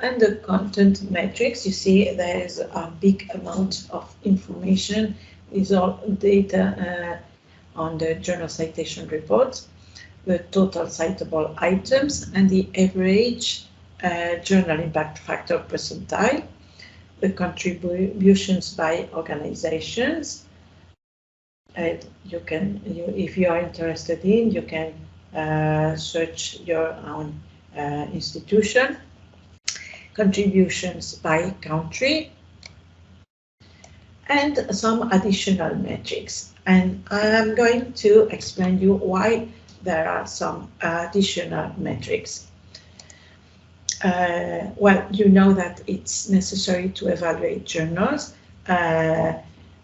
And the content metrics, you see there is a big amount of information. Is all data on the journal citation report, the total citable items, and the average journal impact factor percentile, the contributions by organizations. And you can, if you are interested in, you can search your own institution. Contributions by country, and some additional metrics. And I am going to explain you why there are some additional metrics. Well, you know that it's necessary to evaluate journals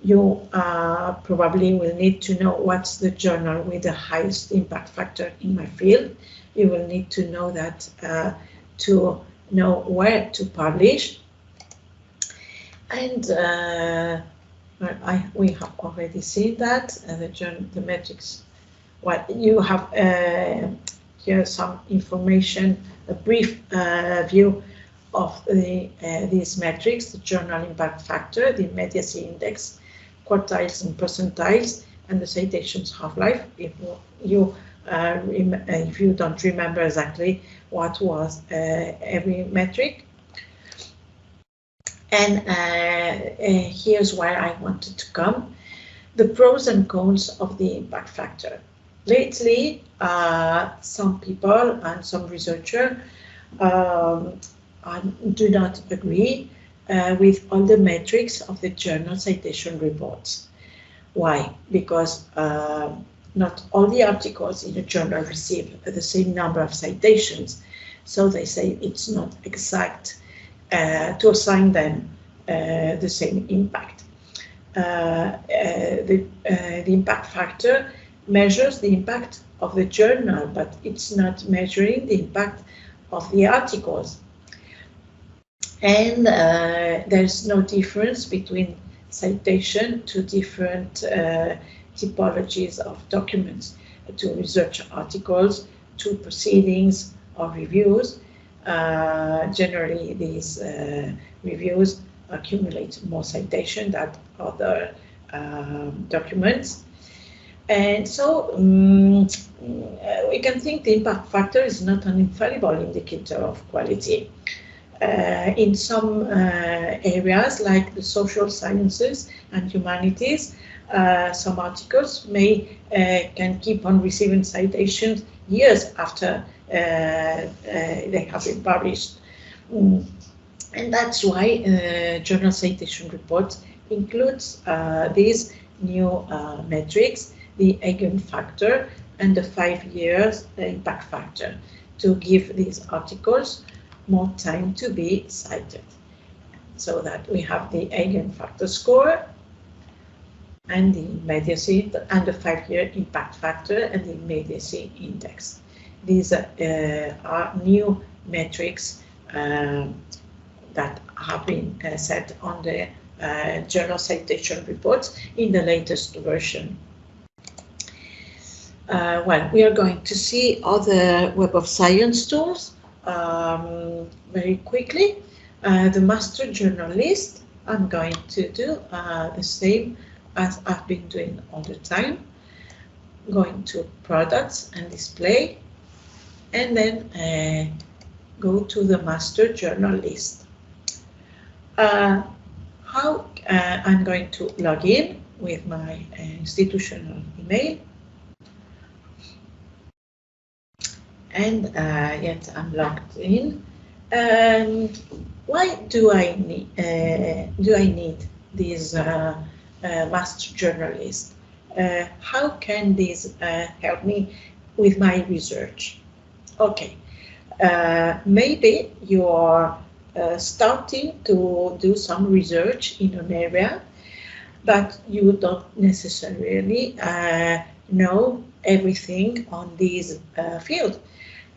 you probably will need to know what's the journal with the highest impact factor in my field. You will need to know that to know where to publish. And we have already seen that the metrics. Well, you have here some information, a brief view of these metrics: the journal impact factor, the immediacy index, quartiles and percentiles, and the citations half-life. If you don't remember exactly what was every metric. And here's where I wanted to come: the pros and cons of the impact factor. Lately, some people and some researchers do not agree with all the metrics of the journal citation reports. Why? Because not all the articles in a journal receive the same number of citations, so they say it's not exact to assign them the same impact. The impact factor measures the impact of the journal, but it's not measuring the impact of the articles. And there's no difference between citation to different typologies of documents, to research articles, to proceedings or reviews. Generally, these reviews accumulate more citation than other documents. And so we can think the impact factor is not an infallible indicator of quality. In some areas, like the social sciences and humanities, some articles can keep on receiving citations years after they have been published. And that's why Journal Citation Report includes these new metrics, the Eigen factor and the 5 years impact factor, to give these articles more time to be cited. So that we have the Eigen factor score and the immediacy and the 5-year impact factor and the immediacy index. These are new metrics that have been set on the Journal Citation Reports in the latest version. Well, we are going to see other Web of Science tools very quickly. The master journal list, I'm going to do the same as I've been doing all the time. Going to products and display, and then go to the master journal list. I'm going to log in with my institutional email. And yet I'm logged in. Why do I need this master journal list? How can this help me with my research? Okay, maybe you are starting to do some research in an area, but you don't necessarily know everything on this field.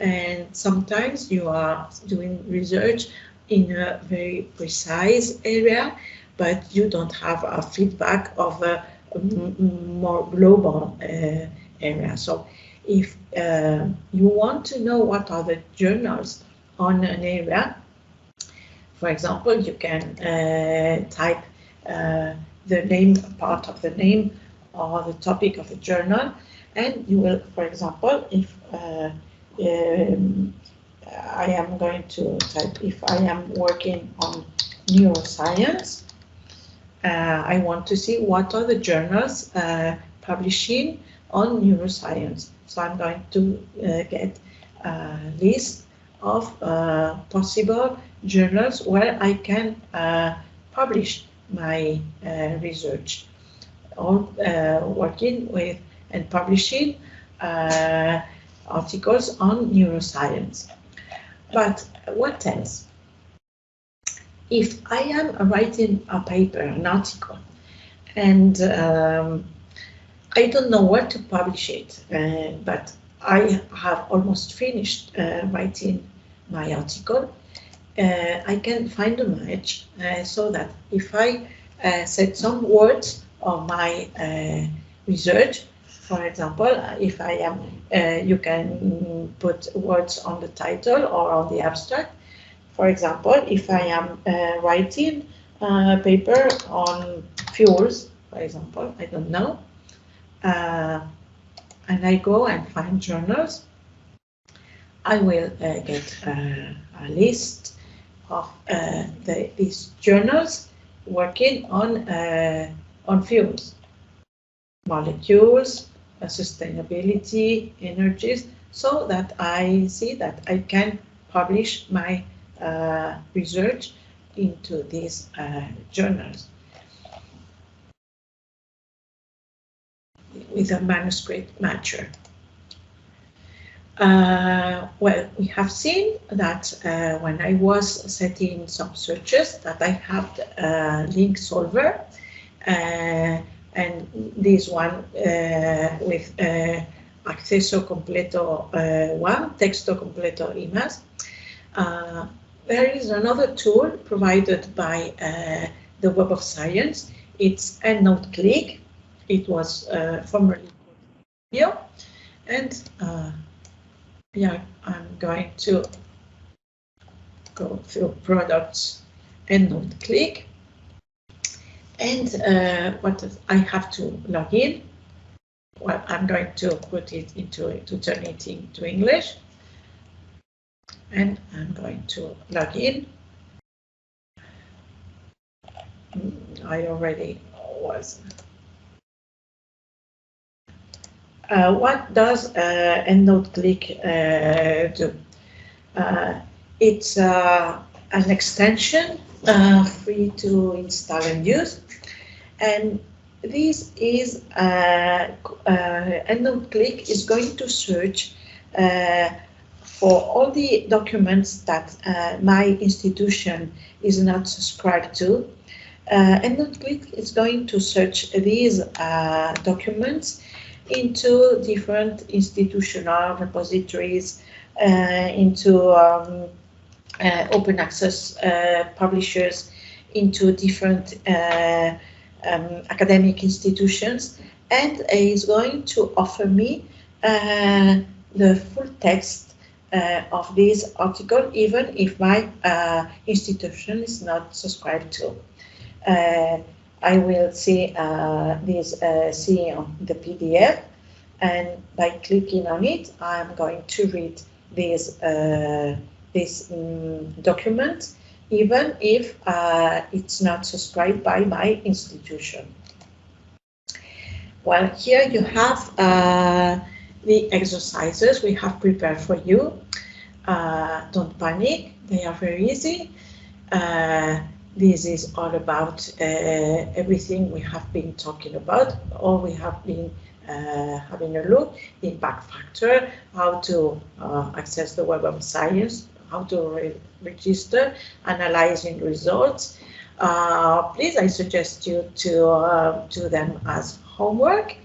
And sometimes you are doing research in a very precise area, but you don't have a feedback of a more global area. So if you want to know what are the journals on an area, for example, you can type the name, part of the name or the topic of the journal, and you will, for example, if I am going to type, if I am working on neuroscience, I want to see what are the journals publishing on neuroscience. So I'm going to get a list of possible journals where I can publish my research, or working with and publishing articles on neuroscience. But what else? if I am writing a paper, an article, and I don't know where to publish it, but I have almost finished writing my article, I can find a match so that if I set some words on my research, for example, if I am, you can put words on the title or on the abstract. For example, if I am writing a paper on fuels, for example, I don't know, and I go and find journals, I will get a list of these journals working on fuels, molecules, sustainability, energies, so that I see that I can publish my research into these journals with a manuscript matcher. Well, we have seen that when I was setting some searches that I have a link solver, and this one with acceso completo 1, texto completo y más. There is another tool provided by the Web of Science. It's EndNote-Click. It was formerly video, and yeah, I'm going to go through products EndNote-Click, and what I have to log in. Well, I'm going to put it to turn it into English, and I'm going to log in. I already was. What does EndNote-Click do? It's an extension free to install and use, and this is EndNote-Click is going to search for all the documents that my institution is not subscribed to. EndNote-Click is going to search these documents into different institutional repositories, into open access publishers, into different academic institutions, and is going to offer me the full text of this article, even if my institution is not subscribed to. I will see see on the PDF, and by clicking on it, I'm going to read this document, even if it's not subscribed by my institution. Well, here you have the exercises we have prepared for you. Don't panic, they are very easy. This is all about everything we have been talking about, or we have been having a look: the impact factor, how to access the Web of Science, how to register, analyzing results. Please, I suggest you to do them as homework.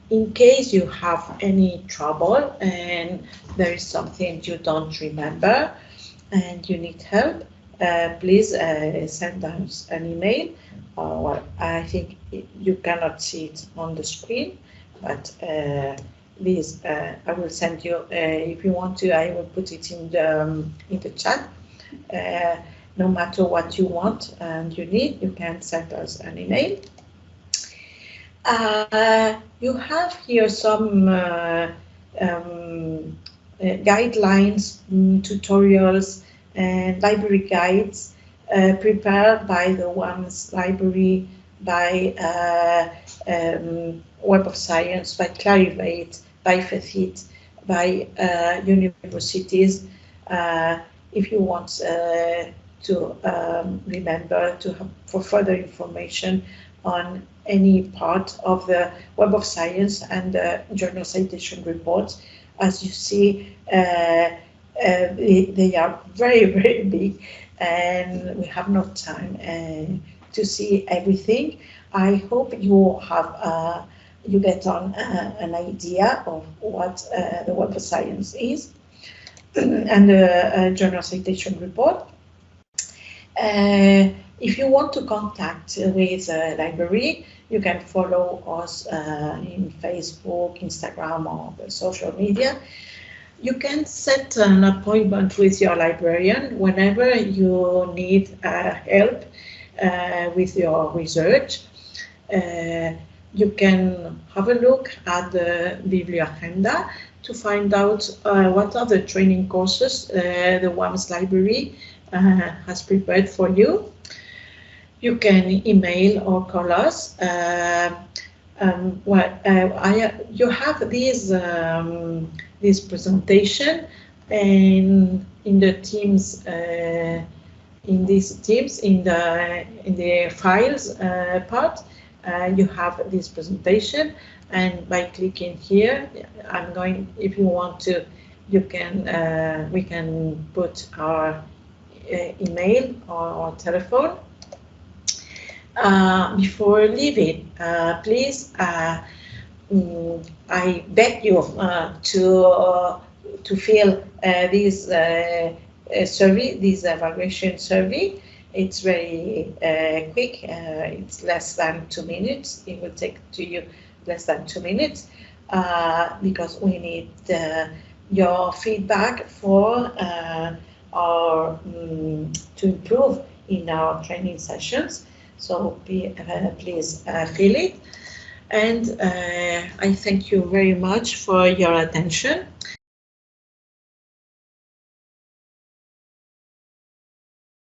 In case you have any trouble and there is something you don't remember and you need help, please send us an email. I think you cannot see it on the screen, but please, I will send you, if you want to, I will put it in the chat. No matter what you want and you need, you can send us an email. You have here some guidelines, tutorials, and library guides prepared by the WAMS library, by Web of Science, by Clarivate, by FECIT, by universities. If you want to remember to have for further information on any part of the Web of Science and the journal Citation Reports, as you see, They are very, very big, and we have no time to see everything. I hope you have you get on an idea of what the Web of Science is and the Journal Citation Report. If you want to contact with the library, you can follow us in Facebook, Instagram, or social media. You can set an appointment with your librarian whenever you need help with your research. You can have a look at the bibliogagenda to find out what are the training courses the WAMS library has prepared for you. You can email or call us. You have this presentation and in the Teams in the files part. You have this presentation, and by clicking here, if you want to, you can we can put our email or telephone. Before leaving, please, I beg you to fill this survey, this evaluation survey. It's very quick. It's less than 2 minutes. It will take to you less than 2 minutes because we need your feedback for to improve in our training sessions. So please fill it. And I thank you very much for your attention.